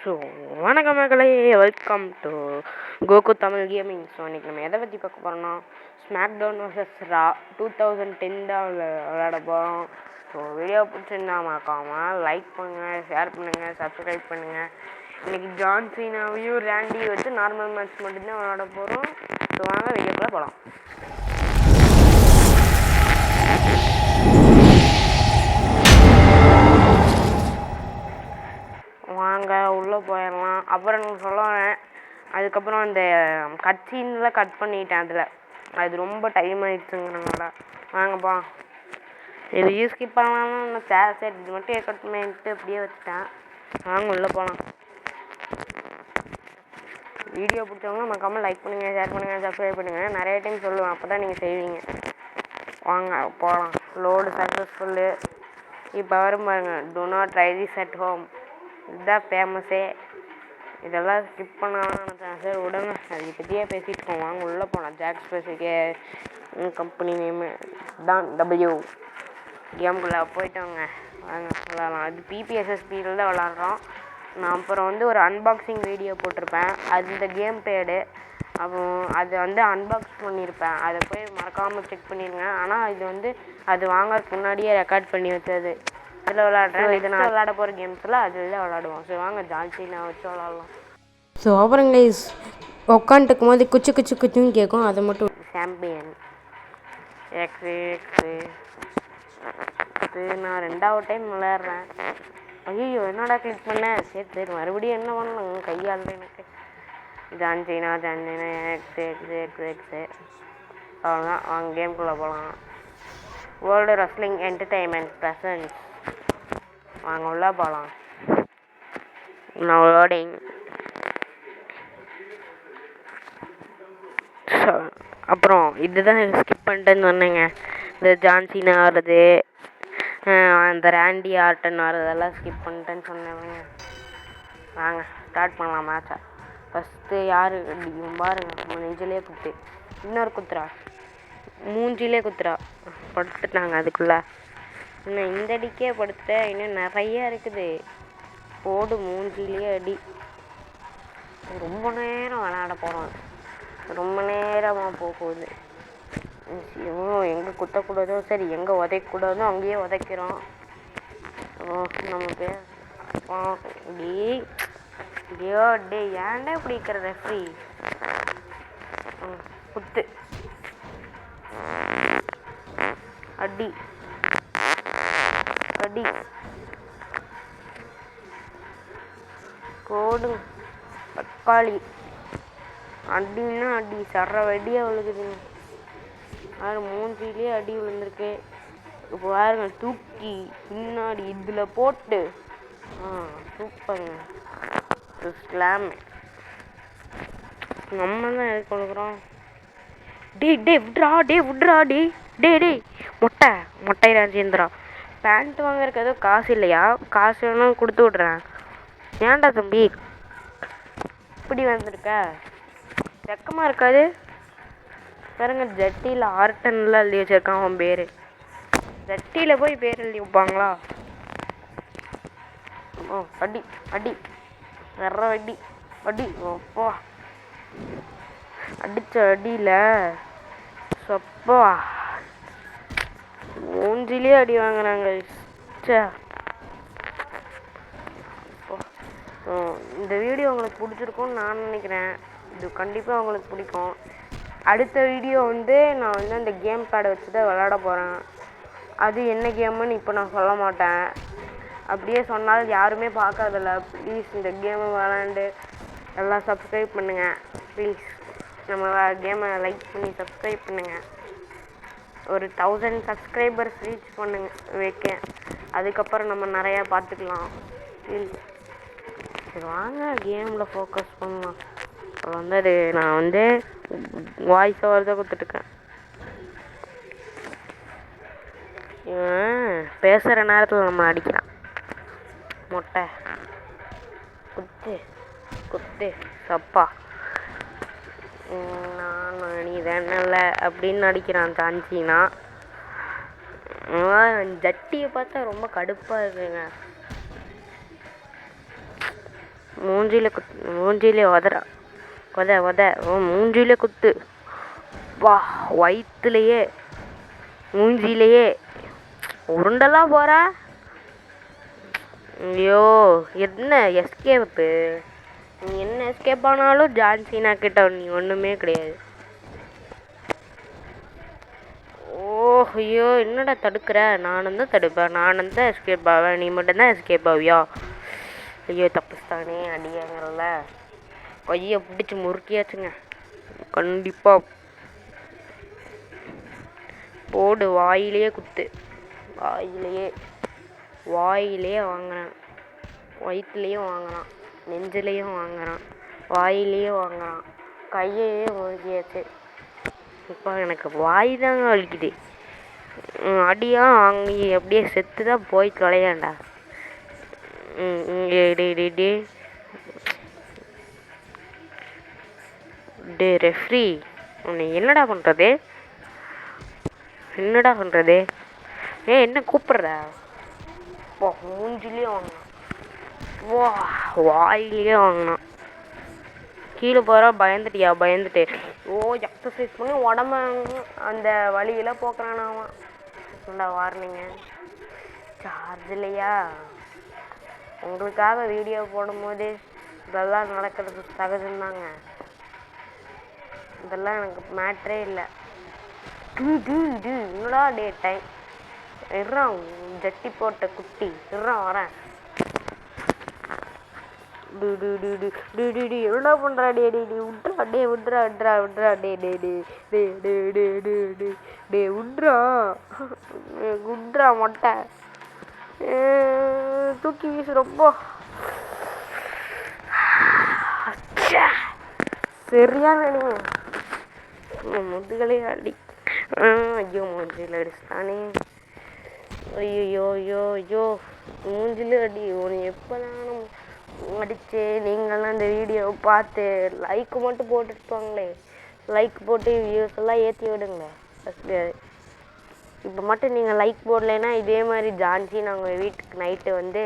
So வணக்கம் மக்களே, welcome to Coco Tamil gaming. So இன்றைக்கி நம்ம எதை பற்றி பார்க்க போகிறோம்னா ஸ்மாக் டவுன் வர்சஸ் ரா 2010 தான் விளையாட போகிறோம். ஸோ வீடியோ பிடிச்சிருந்தா மறக்காமல் லைக் பண்ணுங்கள், ஷேர் பண்ணுங்கள், சப்ஸ்கிரைப் பண்ணுங்கள். இன்றைக்கி ஜான் சீனாவையும் ரேண்டி வச்சு நார்மல் மேட்ச் மட்டும்தான் விளையாட போகிறோம். ஸோ வாங்க வீடியோக்குள்ளே போகலாம். வாங்க உள்ளே போயிடலாம். அப்புறம் நான் சொல்லுவேன், அதுக்கப்புறம் அந்த கட்சின்லாம் கட் பண்ணிட்டேன். அதில் அது ரொம்ப டைம் ஆகிடுச்சுங்கிறனால வாங்கப்பா இது ஸ்கிப் பண்ணலாம்னு நான் சரி இது மட்டும் கட் பண்ணிட்டு அப்படியே வச்சுட்டேன். வாங்க உள்ளே போகலாம். வீடியோ பிடிச்சவங்க மறக்காமல் லைக் பண்ணுங்கள், ஷேர் பண்ணுங்கள், சப்ஸ்கிரைப் பண்ணுங்கள். நிறைய டைம் சொல்லுவேன், அப்போ தான் நீங்கள் செய்வீங்க. வாங்க போகலாம். Load successful. இப்போ வரும் பாருங்க, do not try this at home. இதுதான் ஃபேமஸே. இதெல்லாம் ஸ்கிப் பண்ணலாம்னு நினச்சேன். சரி விடுங்க, அதை பற்றியே பேசிட்டு இருக்கோம். வாங்க உள்ளே போகலாம். ஜாக்ஸ் பேசிக்கே கம்பெனி நேமு தான் டபிள்யூ. கேமுக்குள்ளே போயிட்டோங்க. வாங்க விளாட்லாம். அது பிபிஎஸ்எஸ்பியில் தான் விளாட்றோம். நான் அப்புறம் ஒரு அன்பாக்சிங் வீடியோ போட்டிருப்பேன். அது இந்த கேம் பேடு. அப்புறம் அது அன்பாக்ஸ் பண்ணியிருப்பேன். அதை போய் மறக்காமல் செக் பண்ணிடுங்க. ஆனால் இது அது வாங்கறதுக்கு முன்னாடியே ரெக்கார்ட் பண்ணி வச்சது. இதில் விளாட்றேன். இதை நான் விளாட போகிற கேம்ஸில் அதில் விளாடுவோம். ஸோ வாங்க ஜான்சி நான் வச்சு விளாட்லாம். ஸோ அப்புறம் கைஸ் உட்காந்துருக்கும் போது குச்சு குச்சு குச்சுன்னு கேட்கும். அதை மட்டும் சாம்பியன் எக்ஸு நான் 2வது டைம் விளையாடுறேன். ஐயோ என்னடா கிளிக் பண்ணேன். சரி மறுபடியும் என்ன பண்ணலாம், கையால் எனக்கு ஜான்சினா எக்ஸு அவ்வளோதான். வாங்க கேம்குள்ளே போகலாம். World wrestling entertainment presence. வாங்க உள்ளே போகலாம். நான் லோடிங். அப்புறம் இதுதான் ஸ்கிப் பண்ணிட்டேன்னு சொன்னேங்க. இந்த ஜான்சினா ஆடுறது, அந்த ரேண்டி ஆர்டன் ஆடுறதெல்லாம் ஸ்கிப் பண்ணிட்டேன்னு சொன்னேங்க. வாங்க ஸ்டார்ட் பண்ணலாம் மேட்சை. ஃபஸ்ட்டு யார் அடிக்கும் பாருங்க. நெஞ்சிலே குத்து, இன்னொரு குத்துறா, மூஞ்சிலே குத்துறா. படுத்துட்டாங்க அதுக்குள்ளே. இன்னும் இந்த அடிக்கே படுத்துட்ட, இன்னும் நிறைய இருக்குது. போடு மூஞ்சிலே அடி. ரொம்ப நேரம் விளையாட போகிறோம். ரொம்ப நேரமாக போகுது. எங்கே குத்தக்கூடாதோ சரி, எங்கே உதைக்கக்கூடாதோ அங்கேயே உதைக்கிறோம். நமக்கு டே ஏன்டா இப்படி இருக்கிற ரெஃப்ரி. குத்து, அடி அடி, கோடு, தக்காளி, அடின்னா அடி, சர்ற வெடியாக விழுகுதுங்க. வேறு மூஞ்சிலே அடி விழுந்திருக்கு. இப்போ பாருங்க, தூக்கி பின்னாடி இதில் போட்டு சூப்பருங்க. ஸ்லாம் நம்ம தான் எது கொடுக்குறோம். விட்றா மொட்டை ராஜேந்திரா. பேண்ட் வாங்குறதுக்கு எதுவும் காசு இல்லையா? காசு வேணாலும் கொடுத்து விட்றேன். ஏன்டா தம்பி இப்படி வந்திருக்க? வெக்கமாக இருக்காது பாருங்க. ஜட்டியில் ஆர்டன்லாம் எழுதி வச்சிருக்கான் அவன் பேர். ஜட்டியில் போய் பேர் எழுதி வைப்பாங்களா? அடி அடி, வேற அடி அடி. அப்பா அடித்த அடியில் சொப்பா மூஞ்சிலே அடி வாங்குறாங்க. இந்த வீடியோ உங்களுக்கு பிடிச்சிருக்கும்னு நான் நினைக்கிறேன். இது கண்டிப்பாக உங்களுக்கு பிடிக்கும். அடுத்த வீடியோ நான் அந்த கேம் பேடை வச்சு தான் விளாட போகிறேன். அது என்ன கேமுன்னு இப்போ நான் சொல்ல மாட்டேன். அப்படியே சொன்னாலும் யாருமே பார்க்கறதில்ல. ப்ளீஸ் இந்த கேமை விளாண்டு எல்லாம் சப்ஸ்கிரைப் பண்ணுங்கள். ப்ளீஸ் நம்ம கேமை லைக் பண்ணி சப்ஸ்கிரைப் பண்ணுங்கள். ஒரு 1000 சப்ஸ்கிரைபர்ஸ் ரீச் பண்ணுங்க வைக்க. அதுக்கப்புறம் நம்ம நிறையா பார்த்துக்கலாம். ப்ளீஸ் சரி வாங்க கேமில் ஃபோக்கஸ் பண்ணலாம். இப்போ அது நான் வாய்ஸ் ஓவர் தான் கொடுத்துட்ருக்கேன். இவன் பேசுகிற நேரத்தில் நம்ம அடிக்கிறான். மொட்டை குத்து குத்து சப்பா, நான் நீ தானல அப்படின்னு அடிக்கிறான் ஜான்சினா. ஜட்டியை பார்த்தா ரொம்ப கடுப்பாக இருக்குங்க. மூஞ்சியில குத்து, மூஞ்சியிலே உதறா, மூஞ்சியிலே குத்து. வா, வயிற்றுலையே மூஞ்சிலேயே உருண்டெல்லாம் போகிறா. ஐயோ, என்ன எஸ்கேப்பு? நீ என்ன எஸ்கேப் ஆனாலும் ஜான்சினா கிட்ட நீ ஒன்றுமே கிடையாது. ஓ ஐயோ, என்னடா தடுக்கிற? நானும் தான் தடுப்பேன், நானும் தான் எஸ்கேப் ஆவேன், நீ மட்டும்தான் எஸ்கேப் ஆவியா? ஐயோ தப்பிஸ்தானே, அடியாங்கல்ல. கையை பிடிச்சி முறுக்கியாச்சுங்க கண்டிப்பாக. போடு, வாயிலேயே குத்து, வாயிலே வாங்கினான், வயிற்றுலேயும் வாங்கினான், நெஞ்சிலையும் வாங்கினான், வாயிலையும் வாங்கினான், கையையே முறுக்கியாச்சு. இப்போ எனக்கு வாய் தாங்க வலிக்குது. அடியாக வாங்கி அப்படியே செத்து தான் போய் தொலையாண்டா. டே ரெஃப்ரி, உன்னை என்னடா பண்ணுறது? என்ன கூப்பிட்ற? வா, மூஞ்சிலேயே வாங்கினான், வா வாயிலேயே வாங்கினான். கீழே போகிற பயந்துட்டு ஓ எக்ஸசைஸ் பண்ணி உடம்ப அந்த வலியெல்லாம் போக்குறான் அவன். என்னடா வார்னிங்க, சார்ஜ் இல்லையா? உங்களுக்காக வீடியோ போடும்போது இதெல்லாம் நடக்கிறது சகஜம்தாங்க. இதெல்லாம் எனக்கு மேட்ரே இல்லை. என்னடா டே டைம் இறான், ஜட்டி போட்ட குட்டி இறான் வரேன். என்னடா பண்றா? விட்றா மொட்டை தூக்கி வீசு. ரொம்ப சரியான அடி, முதுகலே அடி. ஐயோ மூஞ்சில் அடிச்சுட்டானே. ஐயோ மூஞ்சிலே அடி. ஒரு எப்போதான் அடிச்சு நீங்கள்லாம் இந்த வீடியோவை பார்த்து லைக் மட்டும் போட்டுருப்பாங்களே, லைக் போட்டு வியூஸ் எல்லாம் ஏற்றி விடுங்களே. இப்போ மட்டும் நீங்கள் லைக் போடலைன்னா இதே மாதிரி ஜான்சி நாங்கள் வீட்டுக்கு நைட்டு வந்து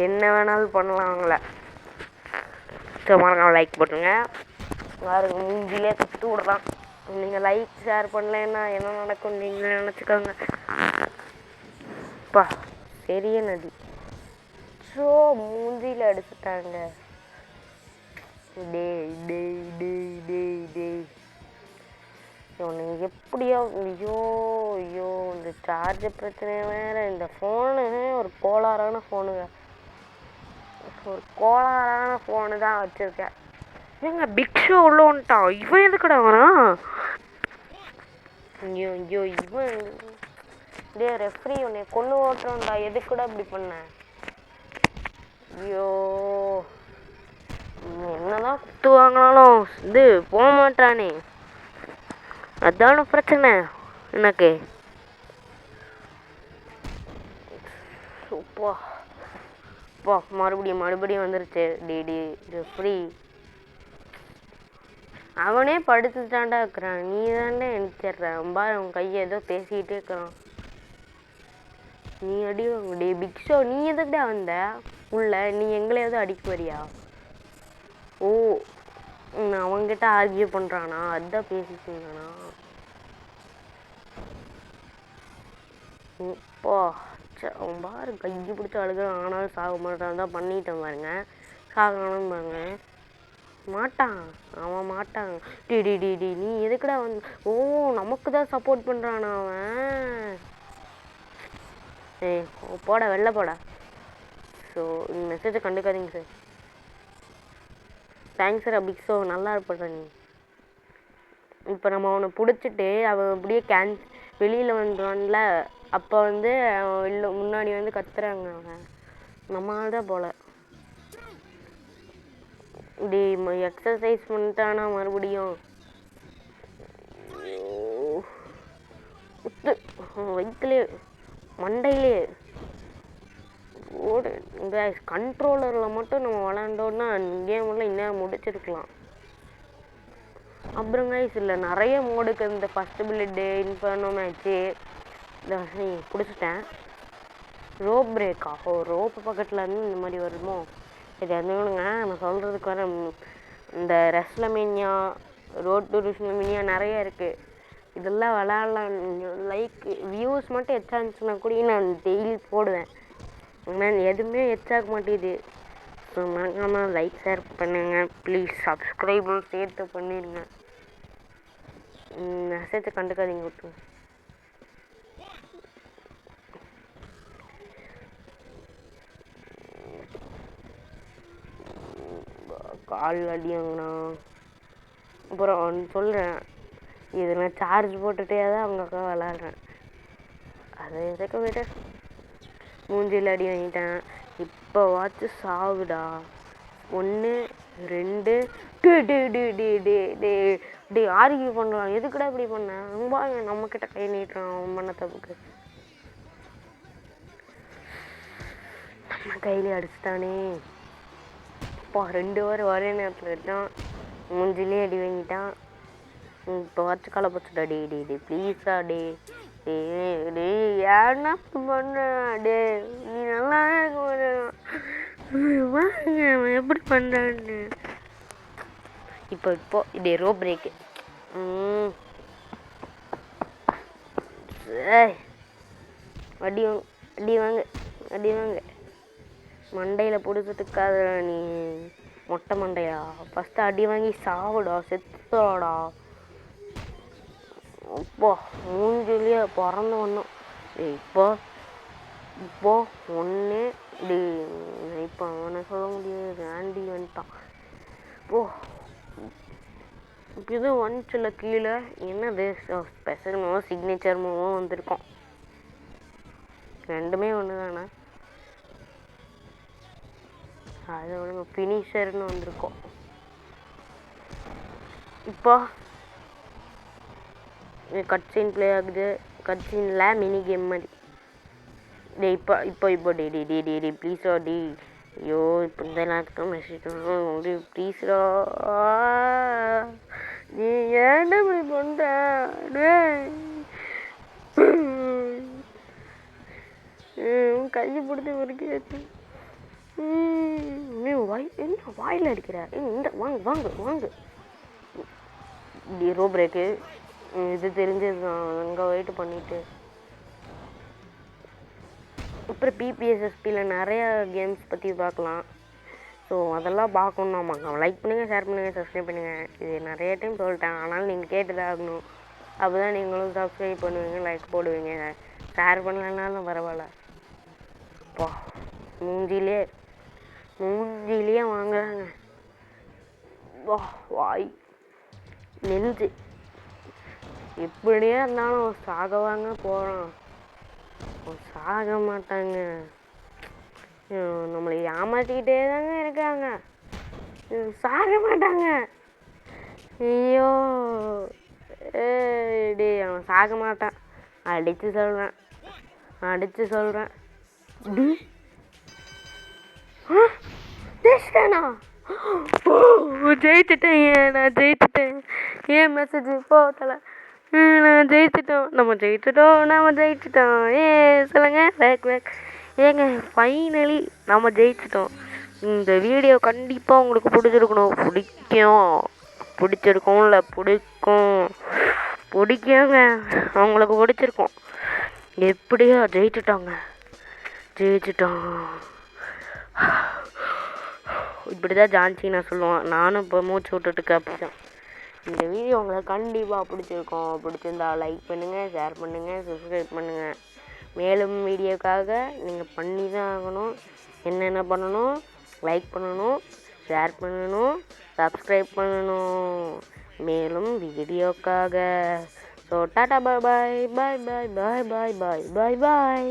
என்ன வேணாலும் பண்ணலாம் அவங்கள. சும்மா லைக் போட்டுருங்க, யாருக்கு மூஞ்சிலே குத்து விடலாம். நீங்கள் லைக் ஷேர் பண்ணலைன்னா என்ன நடக்கும் நீங்களே நினச்சிக்கோங்க. பா பெரிய நடி ஸோ மூஞ்சியில் அடிச்சுட்டாங்க. இவனை எப்படியோ ஐயோ இந்த சார்ஜ் பிரச்சனை வேறு. இந்த ஃபோனு ஒரு கோளாறான ஃபோனுங்க, ஒரு கோளாறான ஃபோனு தான் வச்சுருக்கேன். ஏங்க பிக் ஷோ உள்ள வந்துட்டான். இவன் எதுக்கடா வரான்? ஐயோ இவன் டே ரெஃப்ரி, உன்னை கொண்டு ஓட்டுறோம்டா, எதுக்கூட இப்படி பண்ண? ஐயோ என்னதான் குத்து வாங்கினாலும் இது போக மாட்டானே, அதான பிரச்சனை எனக்கு. மறுபடியும் வந்துருச்சு. டி ரெஃப்ரி அவனே படுத்துட்டான்டா இருக்கிறான், நீ தானே நினச்சிட்ற. ரொம்ப அவன் கையை ஏதோ பேசிக்கிட்டே இருக்கிறான். நீ அடி டே பிக் ஷோ, நீ எதுக்கிட்டே வந்த உள்ள? நீ எங்களையாவது அடிக்க வரியா? ஓ அவன்கிட்ட ஆர்கியூ பண்ணுறானா, அதுதான் பேசிக்கிட்டானா? இப்போ அவன் பாரு கையை பிடிச்சி அழுகிறான், ஆனாலும் சாக மாட்டான் தான் பண்ணிட்டேன் பாருங்க. சாகணும் பாருங்க, மாட்டான் அவன் மாட்டான். டி நீ எதுக்குடா வந்து? ஓ நமக்கு தான் சப்போர்ட் பண்ணுறானா அவன்? போட வெளில போடா. ஸோ இந்த மெசேஜை கண்டுக்காதீங்க sir. Thanks sir big show, நல்லா இருப்ப நீ. இப்போ நம்ம அவனை பிடிச்சிட்டு அவன் அப்படியே வெளியில் வந்துடுவான்ல, அப்போ வந்து அவன் வெளில முன்னாடி வந்து கத்துறாங்க. அவன் நம்மளால் தான் போல. இப்படி எக்ஸசைஸ் பண்ணிட்டானா மறுபடியும் குத்து வயிற்றுலேயே மண்டையிலே ஓடு. இந்த கண்ட்ரோலரில் மட்டும் நம்ம விளாண்டோன்னா கேமெல்லாம் இன்னும் முடிச்சிருக்கலாம். அப்புறம் கைஸ் இல்லை நிறைய மோடுக்கு இந்த ஃபஸ்ட்டு பிளட்டு இன்ஃபர்னோ மேட்ச்சு இந்த பிடிச்சிட்டேன். ரோப் பிரேக்கா? ஓ ரோப்பு பக்கத்தில் இருந்து இந்த மாதிரி வருமோ? இது வந்துங்க நம்ம சொல்கிறதுக்கு வர இந்த ரெஸ்லமேனியா, ரோட் டு ரெஸ்லமேனியா நிறைய இருக்குது. இதெல்லாம் விளாட்லாம். லைக் வியூஸ் மட்டும் எச்சா இருந்துச்சுன்னா கூட நான் டெய்லி போடுவேன். ஆனால் எதுவுமே எச்சாக மாட்டேங்குது. ஸோ மறக்காமல் லைக் ஷேர் பண்ணுங்க. ப்ளீஸ் சப்ஸ்கிரைபும் சேர்த்து பண்ணிடுங்க. மெசேஜை கண்டுக்காதீங்க விட்டுருங்க. கால் அடியாங்கண்ணா. அப்புறம் சொல்கிறேன், இது நான் சார்ஜ் போட்டுகிட்டே தான் அவங்க அக்கா விளாட்றேன். அதை எதுக்கு விட மூஞ்சியில் அடி வாங்கிட்டேன். இப்போ வாட்ச்சு சாவுடா. 1 2 டே ஆர்கியூ பண்ணுறான். எதுக்குடா இப்படி பண்ணேன்? ரொம்ப நம்மக்கிட்ட கை நீட்டுறான். அவன் பண்ண தப்புக்கு நம்ம கையிலே அடிச்சுட்டானே. இப்போ 2 வாரம் ஒரே நேரத்தில் எடுத்தான். மூஞ்சிலே அடி வாங்கிட்டான். இப்போ வச்சு களை போச்சுடா. டே ப்ளீஸா டே ஏன்னா பண்ண டே நீ நல்லா இருக்க எப்படி பண்ணுறான்னு. இப்போ டே ரோ பிரேக்கு அடி வாங்க மண்டையில் பிடிச்சிட்டுக்காத நீ மொட்டை மண்டையா. ஃபஸ்ட்டு அடி வாங்கி சாவுடா, செத்துடாடா. அப்போ மூஞ்சிலேயே பிறந்து ஒன்றும். இப்போ ஒன்று இப்போ அவனை சொல்ல முடியாது. ஆண்டி வந்துட்டான். இப்போ இது வந்துச்சுல கீழே என்னது ஸ்பெஷல் மூவோ சிக்னேச்சர் மூவோ வந்திருக்கோம். ரெண்டுமே ஒன்று தானே. அது ஒன்று ஃபினிஷர்னு வந்திருக்கோம். இப்போ கட்சீன் ப்ளே ஆகுது. கட்சீனில் மினி கேம் மாதிரி. இப்போ டே ப்ளீஸ்ரா டி. ஐயோ இப்போ இந்த நேரத்துக்கு மெசேஜ் ப்ளீஸ்ரா. நீ ஏன்டா இப்படி பண்ணுற? கையை பிடிச்சி வரைக்கும் என்ன வாயில் அடிக்கிற? இந்த வாங்க ரோ பிரேக்கு. இது தெரிஞ்சது தான். அங்கே வெயிட் பண்ணிவிட்டு அப்புறம் பிபிஎஸ்எஸ்பியில் நிறையா கேம்ஸ் பற்றி பார்க்கலாம். ஸோ அதெல்லாம் பார்க்கணுன்னா லைக் பண்ணுங்கள், ஷேர் பண்ணுங்கள், சப்ஸ்கிரைப் பண்ணுங்கள். இது நிறைய டைம் சொல்லிட்டேன். ஆனாலும் நீங்கள் கேட்டுதான் ஆகணும். அப்போ தான் நீங்களும் சப்ஸ்கிரைப் பண்ணுவீங்க, லைக் போடுவீங்க. ஷேர் பண்ணலனாலும் பரவாயில்ல. அப்பா மூஞ்சிலே வாங்குறாங்க. வாய் நெஞ்சு எப்படியே இருந்தாலும் சாகவாங்க போகிறான். சாக மாட்டாங்க. நம்மளை ஏமாற்றிக்கிட்டே தாங்க இருக்காங்க. சாக மாட்டாங்க. ஐயோ டே அவன் சாக மாட்டான். அடித்து சொல்கிறேன். ஜெயிச்சிட்டேன். நான் ஜெயிச்சிட்டேன். ஏன் மெசேஜ் போட்டல? நான் ஜெயிச்சிட்டோம். நம்ம ஜெயிச்சிட்டோம். சொல்லுங்க பேக் ஏங்க ஃபைனலி நம்ம ஜெயிச்சிட்டோம். இந்த வீடியோ கண்டிப்பாக உங்களுக்கு பிடிச்சிருக்கணும். பிடிக்குங்க. அவங்களுக்கு பிடிச்சிருக்கும். எப்படியோ ஜெயிச்சிட்டோம். இப்படி தான் ஜான்சி நான் சொல்லுவேன். நானும் இப்போ மூச்சு விட்டுட்டுக்க அப்படிதான். இந்த வீடியோ உங்களுக்கு கண்டிப்பாக பிடிச்சிருக்கும். பிடிச்சிருந்தா லைக் பண்ணுங்கள், ஷேர் பண்ணுங்கள், சப்ஸ்கிரைப் பண்ணுங்கள். மேலும் வீடியோக்காக நீங்கள் பண்ணி தான் ஆகணும். என்னென்ன பண்ணணும்? லைக் பண்ணணும், ஷேர் பண்ணணும், சப்ஸ்கிரைப் பண்ணணும். மேலும் வீடியோக்காக. ஸோ டாடா பாய் பாய்.